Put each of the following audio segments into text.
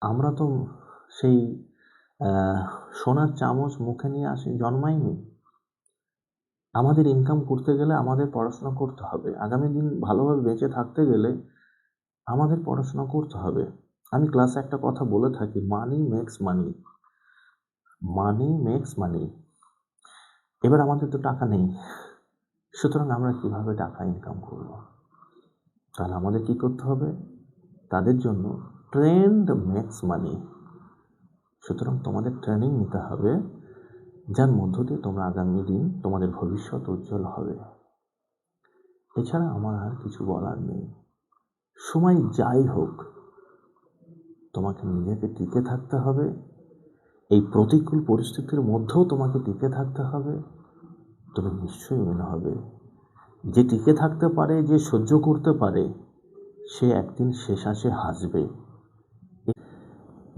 আমরা তো সেই সোনার চামচ মুখে নিয়ে জন্মাইনি। আমাদের ইনকাম করতে গেলে আমাদের পড়াশোনা করতে হবে। আগামী দিন ভালোভাবে বেঁচে থাকতে গেলে আমাদের পড়াশোনা করতে হবে। আমি ক্লাসে একটা কথা বলে থাকি, মানি মেক্স মানি। মানি মেক্স মানি। এবার আমাদের তো টাকা নেই, সুতরাং আমরা কিভাবে টাকা ইনকাম করব? তাহলে আমাদের কি করতে হবে? তাদের জন্য ট্রেন্ড মেক্স মানি। সুতরাং তোমাদের ট্রেনিং নিতে হবে, যার মধ্য দিয়ে তোমরা আগামী দিন তোমাদের ভবিষ্যৎ উজ্জ্বল হবে। এছাড়া আমার আর কিছু বলার নেই। সময় যাই হোক, তোমাকে নিজেকে টিকে থাকতে হবে। এই প্রতিকূল পরিস্থিতির মধ্যেও তোমাকে টিকে থাকতে হবে। তবে নিশ্চয়ই মনে হবে যে টিকে থাকতে পারে, যে সহ্য করতে পারে, সে একদিন শেষে হাসবে।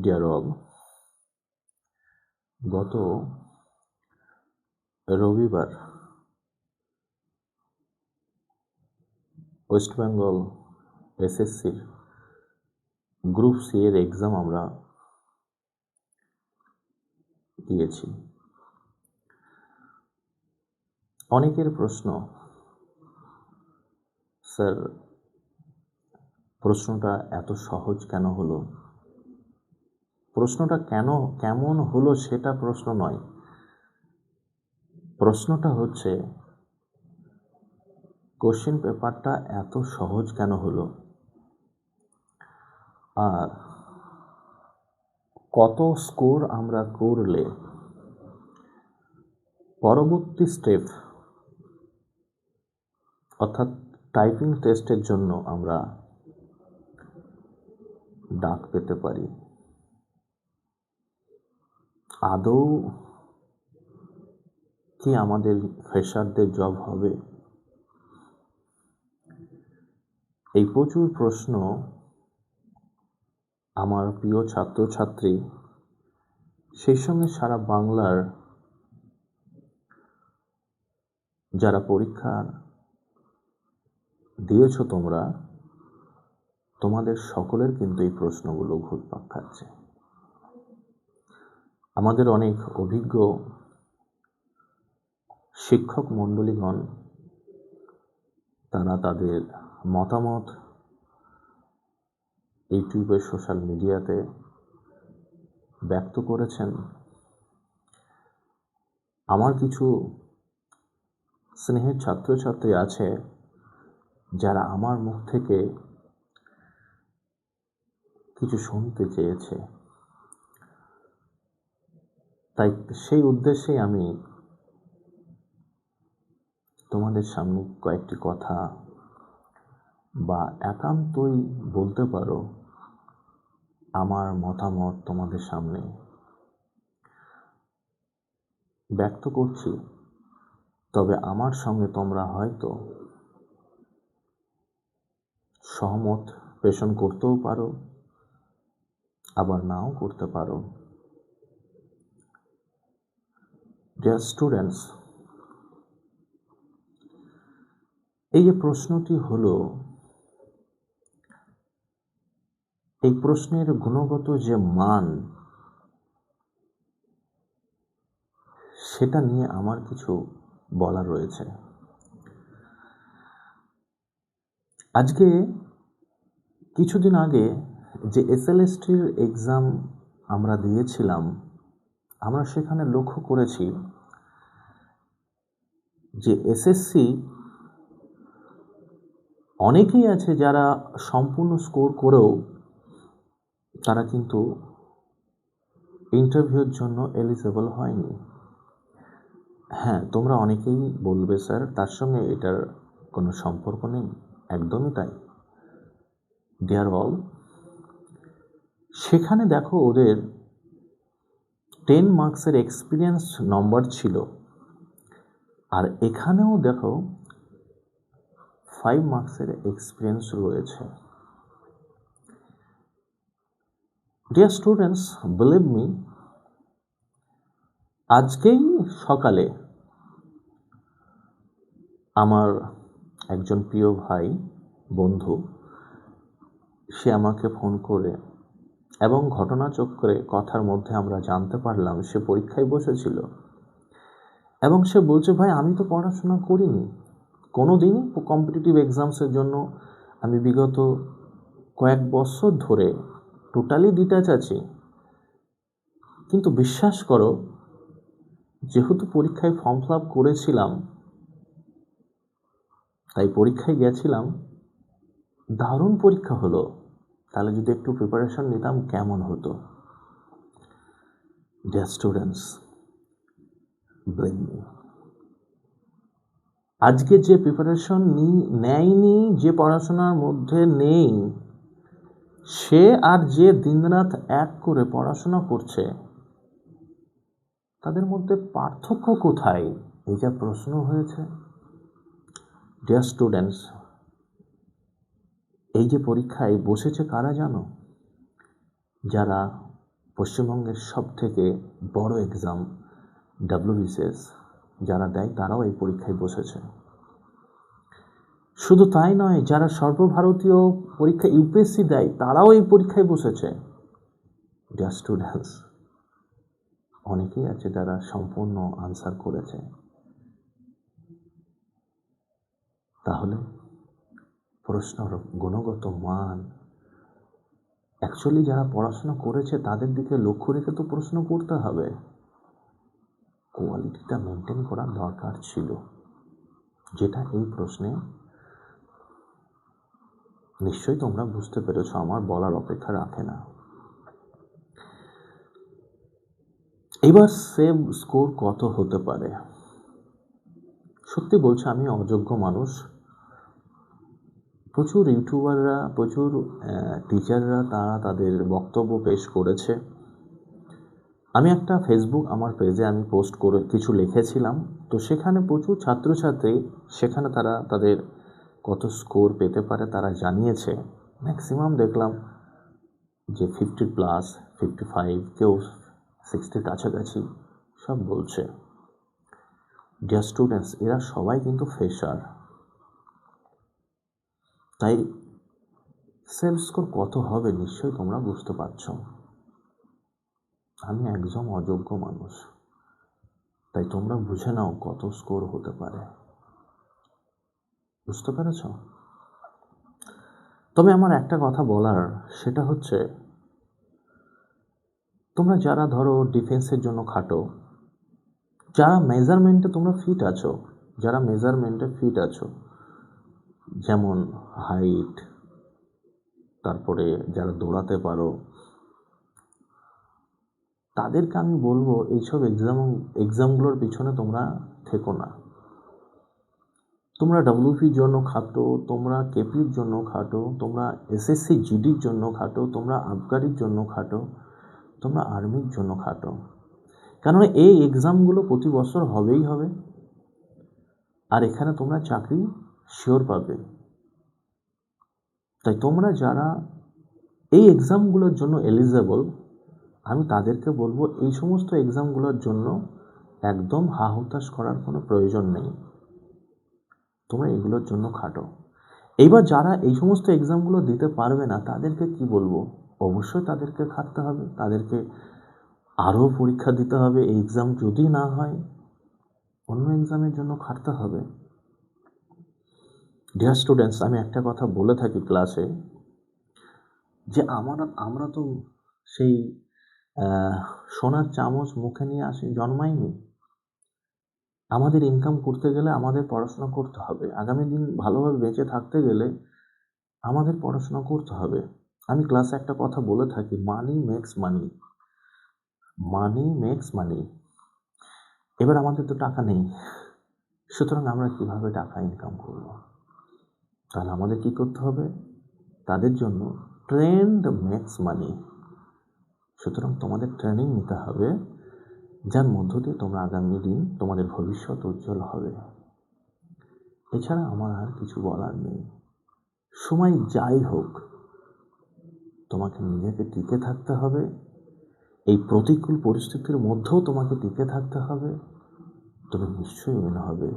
ডিয়ার অল, গত রবিবার ওয়েস্ট বেঙ্গল এসএসসির গ্রুপ সি এর এক্সাম আমরা দিয়েছি। অনেকের প্রশ্ন, স্যার প্রশ্নটা এত সহজ কেন হলো? প্রশ্নটা কেমন হলো সেটা প্রশ্ন নয়। প্রশ্নটা হচ্ছে কোশ্চেন পেপারটা এত সহজ কেন হলো, আর কত স্কোর আমরা করলে পরবর্তী স্টেপ অর্থাৎ টাইপিং টেস্টের জন্য আমরা ডাক পেতে পারি। আদৌ কি আমাদের ফ্রেশারদের জব হবে? এই প্রচুর প্রশ্ন আমার প্রিয় ছাত্রছাত্রী, সেই সঙ্গে সারা বাংলার যারা পরীক্ষা দিয়েছ তোমরা, তোমাদের সকলের কিন্তু এই প্রশ্নগুলো ঘুরপাক খাচ্ছে। আমাদের অনেক অভিজ্ঞ শিক্ষক মণ্ডলীগণ তারা তাদের মতামত ইউটিউবে, সোশ্যাল মিডিয়াতে ব্যক্ত করেছেন। আমার কিছু স্নেহের ছাত্রছাত্রী আছে যারা আমার মুখ থেকে কিছু শুনতে চেয়েছে। তাই সেই উদ্দেশ্যেই আমি তোমাদের সামনে কয়েকটি কথা বা একান্তই বলতে পারো আমার মতামত তোমাদের সামনে ব্যক্ত করছি। তবে আমার সঙ্গে তোমরা হয়তো সহমত পোষণ করতেও পারো, আবার নাও করতে পারো। ডিয়ার স্টুডেন্টস, এই যে প্রশ্নটি হলো, এই প্রশ্নের গুণগত যে মান, সেটা নিয়ে আমার কিছু বলার রয়েছে। আজকে কিছুদিন আগে যে এসএলএসটির এক্সাম আমরা দিয়েছিলাম, আমরা সেখানে লক্ষ্য করেছি যে এসএসসি অনেকেই আছে যারা সম্পূর্ণ স্কোর করেও তারা কিন্তু ইন্টারভিউর জন্য এলিজিবল হয়নি। হ্যাঁ, তোমরা অনেকেই বলবে স্যার তার সঙ্গে এটার কোনো সম্পর্ক নেই। একদমই তাই। ডিয়ার অল, সেখানে দেখো ওদের 10 মার্কসের এক্সপিরিয়েন্স নম্বর ছিল, আর এখানেও দেখো 5 মার্কসের এক্সপিরিয়েন্স রয়েছে। ডিয়ার স্টুডেন্টস, বিলিভ মি, আজকেই সকালে আমার একজন প্রিয় ভাই, বন্ধু, সে আমাকে ফোন করে এবং ঘটনাচক্রে কথার মধ্যে আমরা জানতে পারলাম সে পরীক্ষায় বসেছিল এবং সে বলছে, ভাই আমি তো পড়াশোনা করিনি কোনো দিনই কম্পিটিটিভ এক্সামসের জন্য। আমি বিগত কয়েক বছর ধরে টোটালি ডিট্যাচ আছি, কিন্তু বিশ্বাস করো যেহেতু পরীক্ষায় ফর্ম ফিল আপ করেছিলাম তাই পরীক্ষায় গেছিলাম, দারুণ পরীক্ষা হলো। তাহলে যদি একটু প্রিপারেশন নিতাম কেমন হতো? Dear students, blame me. আজকে যে প্রিপারেশন নেয়নি, যে পড়াশোনার মধ্যে নেই, সে আর যে দিনরাত এক করে পড়াশোনা করছে, তাদের মধ্যে পার্থক্য কোথায়? এই যা প্রশ্ন হয়েছে। ডিয়ার স্টুডেন্টস, এই যে পরীক্ষায় বসেছে কারা জানো? যারা পশ্চিমবঙ্গের সব থেকে বড় এক্সাম WBCS যারা দেয়, তারাও এই পরীক্ষায় বসেছে। শুধু তাই নয়, যারা সর্বভারতীয় পরীক্ষা UPSC দেয়, তারাও এই পরীক্ষায় বসেছে। ডিয়ার স্টুডেন্টস, অনেকেই আছে যারা সম্পূর্ণ আনসার করেছে। তাহলে প্রশ্নর গুণগত মান, অ্যাকচুয়ালি যারা পড়াশোনা করেছে তাদের দিকে লক্ষ্য রেখে তো প্রশ্ন করতে হবে। কোয়ালিটিটা মেনটেন করা দরকার ছিল, যেটা এই প্রশ্নে নিশ্চয়ই তোমরা বুঝতে পেরেছ, আমার বলার অপেক্ষা রাখে না। এবার সেভ স্কোর কত হতে পারে? সত্যি বলছি, আমি অযোগ্য মানুষ। প্রচুর ইউটিউবাররা, প্রচুর টিচাররা তারা তাদের বক্তব্য পেশ করেছে। আমি একটা ফেসবুক আমার পেজে আমি পোস্ট করে কিছু লিখেছিলাম, তো সেখানে প্রচুর ছাত্রছাত্রী সেখানে তারা তাদের কত স্কোর পেতে পারে তারা জানিয়েছে। ম্যাক্সিমাম দেখলাম যে 50+, 55, কেউ 60 কাছাকাছি সব বলছে। ডিয়ার স্টুডেন্টস, এরা সবাই কিন্তু ফ্রেশার, তাই সেলফ স্কোর কত হবে নিশ্চয়ই তোমরা বুঝতে পারছো। আমি একজন অযোগ্য মানুষ, তাই তোমরা বুঝে নাও কত স্কোর হতে পারে। বুঝতে পেরেছ? তবে আমার একটা কথা বলার, সেটা হচ্ছে তোমরা যারা ধরো ডিফেন্সের জন্য খাটো, যারা মেজারমেন্টে তোমরা ফিট আছো, যারা মেজারমেন্টে ফিট আছো, যেমন হাইট, তারপরে যারা দৌড়াতে পারো, তাদেরকে আমি বলবো এইসব এক্সামগুলোর পিছনে তোমরা থেকো না। তোমরা WPর জন্য খাটো, তোমরা KPর জন্য খাটো, তোমরা SSC GDর জন্য খাটো, তোমরা আবগারির জন্য খাটো, তোমরা আর্মির জন্য খাটো। কারণ এই এক্সামগুলো প্রতি বছর হবেই হবে, আর এখানে তোমরা চাকরি শিওর পাবে। তাই তোমরা যারা এই এক্সামগুলোর জন্য এলিজেবল, আমি তাদেরকে বলবো এই সমস্ত এক্সামগুলোর জন্য একদম হা হুতাশ করার কোনো প্রয়োজন নেই। তোমরা এগুলোর জন্য খাটো। এইবার যারা এই সমস্ত এক্সামগুলো দিতে পারবে না, তাদেরকে কি বলবো? অবশ্যই তাদেরকে খাটতে হবে, তাদেরকে আরও পরীক্ষা দিতে হবে। এই এক্সাম যদি না হয়, অন্য এক্সামের জন্য খাটতে হবে। ডিয়ার স্টুডেন্টস, আমি একটা কথা বলে থাকি ক্লাসে, যে আমরা তো সেই সোনার চামচ মুখে নিয়ে জন্মাইনি। আমাদের ইনকাম করতে গেলে আমাদের পড়াশোনা করতে হবে। আগামী দিন ভালোভাবে বেঁচে থাকতে গেলে আমাদের পড়াশোনা করতে হবে। আমি ক্লাসে একটা কথা বলে থাকি, মানি মেক্স মানি, মানি মেক্স মানি। এবার আমাদের তো টাকা নেই, সুতরাং আমরা কিভাবে টাকা ইনকাম করব? তাহলে আমাদের কি করতে হবে? তাদের জন্য ট্রেন্ড মেক্স মানি। সুতরাং তোমাদের ট্রেনিং নিতে হবে, যার মধ্য দিয়ে তোমরা আগামী দিন তোমাদের ভবিষ্যৎ উজ্জ্বল হবে। এছাড়া আমার আর কিছু বলার নেই। সময় যাই হোক, তোমাকে নিজেকে টিকে থাকতে হবে। এই প্রতিকূল পরিস্থিতির মধ্যেও তোমাকে টিকে থাকতে হবে। তবে নিশ্চয়ই মনে হবে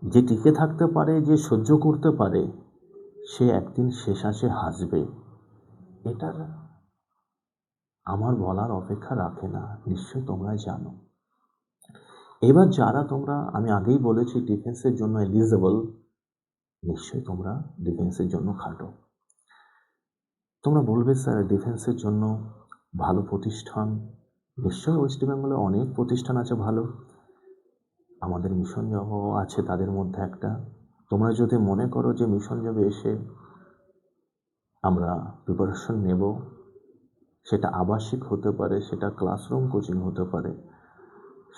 যে টিকে থাকতে পারে, যে সহ্য করতে পারে, সে একদিন শেষ আসে হাসবে। এটার আমার বলার অপেক্ষা রাখে না, নিশ্চয়ই তোমরা জানো। এবার যারা তোমরা, আমি আগেই বলেছি ডিফেন্সের জন্য এলিজিবল, নিশ্চয়ই তোমরা ডিফেন্সের জন্য খাটো। তোমরা বলবে স্যার ডিফেন্সের জন্য ভালো প্রতিষ্ঠান, নিশ্চয়ই ওয়েস্ট বেঙ্গলে অনেক প্রতিষ্ঠান আছে ভালো, আমাদের মিশন জব আছে তাদের মধ্যে একটা। তোমরা যদি মনে করো যে মিশন জবে এসে আমরা প্রিপারেশন নেব, সেটা আবাসিক হতে পারে, সেটা ক্লাসরুম কোচিং হতে পারে,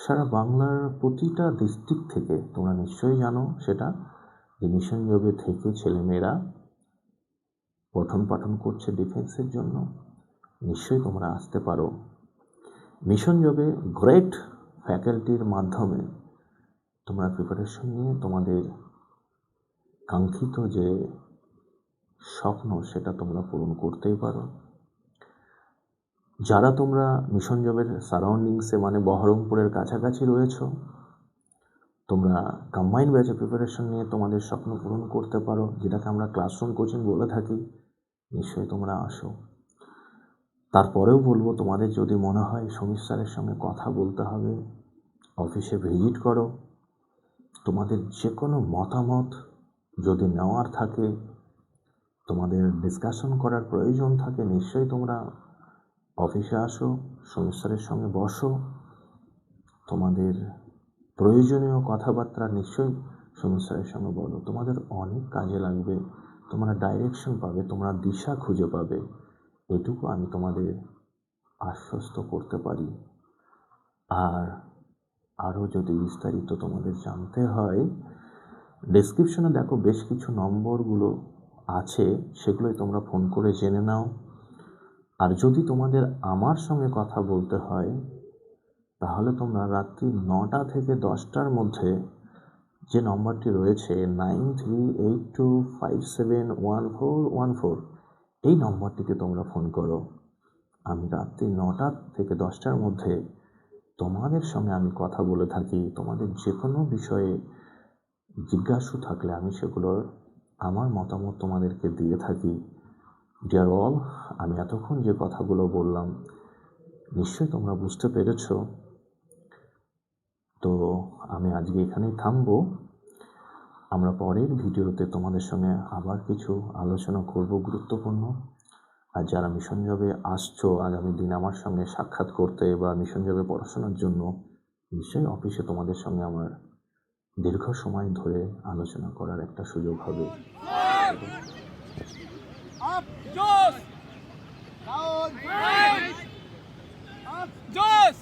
সারা বাংলার প্রতিটা ডিস্ট্রিক্ট থেকে তোমরা নিশ্চয়ই জানো সেটা, যে মিশন জবে থেকে ছেলেমেয়েরা পঠন পাঠন করছে ডিফেন্সের জন্য, নিশ্চয়ই তোমরা আসতে পারো। মিশন জবে গ্রেট ফ্যাকাল্টির মাধ্যমে তোমরা প্রিপারেশন নিয়ে তোমাদের কাঙ্ক্ষিত যে স্বপ্ন সেটা তোমরা পূরণ করতেই পারো। যারা তোমরা মিশন জবের সারাউন্ডিংসে মানে বহরমপুরের কাছাকাছি রয়েছো, তোমরা কম্বাইন্ড ব্যাচে প্রিপারেশন নিয়ে তোমাদের স্বপ্ন পূরণ করতে পারো, যেটাকে আমরা ক্লাসরুম কোচিং বলে থাকি, নিশ্চয়ই তোমরা আসো। তারপরেও বলবো, তোমাদের যদি মনে হয় সমীর স্যারের সঙ্গে কথা বলতে হবে, অফিসে ভিজিট করো। তোমাদের যে কোনো মতামত যদি নেওয়ার থাকে, তোমাদের ডিসকাশন করার প্রয়োজন থাকে, নিশ্চয়ই তোমরা অফিসে আসো, সমীর স্যারের সঙ্গে বসো। তোমাদের প্রয়োজনীয় কথাবার্তা নিশ্চয়ই সমীর স্যারের সঙ্গে বলো, তোমাদের অনেক কাজে লাগবে, তোমরা ডাইরেকশন পাবে, তোমরা দিশা খুঁজে পাবে, এটুকু আমি তোমাদের আশ্বস্ত করতে পারি। আর আরও যদি বিস্তারিত তোমাদের জানতে হয়, ডেসক্রিপশনে দেখো বেশ কিছু নম্বরগুলো আছে, সেগুলোই তোমরা ফোন করে জেনে নাও। আর যদি তোমাদের আমার সঙ্গে কথা বলতে হয়, তাহলে তোমরা রাত্রি 9টা থেকে 10টার মধ্যে যে নম্বরটি রয়েছে 9382571414, এই নম্বরটিতে তোমরা ফোন করো। আমি রাত্রি 9টা থেকে 10টার মধ্যে তোমাদের সঙ্গে আমি কথা বলে থাকি। তোমাদের যে কোনো বিষয়ে জিজ্ঞাসা থাকলে আমি সেগুলোর আমার মতামত তোমাদেরকে দিয়ে থাকি। ডিয়ার অল, আমি এতক্ষণ যে কথাগুলো বললাম নিশ্চয়ই তোমরা বুঝতে পেরেছ। তো আমি আজকে এখানেই থামবো। আমরা পরের ভিডিওতে তোমাদের সঙ্গে আবার কিছু আলোচনা করব গুরুত্বপূর্ণ। আর যারা মিশন জবে আসছো আগামী দিন আমার সঙ্গে সাক্ষাৎ করতে বা মিশন জবে পড়াশোনার জন্য, নিশ্চয়ই অফিসে তোমাদের সঙ্গে আমার দীর্ঘ সময় ধরে আলোচনা করার একটা সুযোগ হবে। Josh! Josh!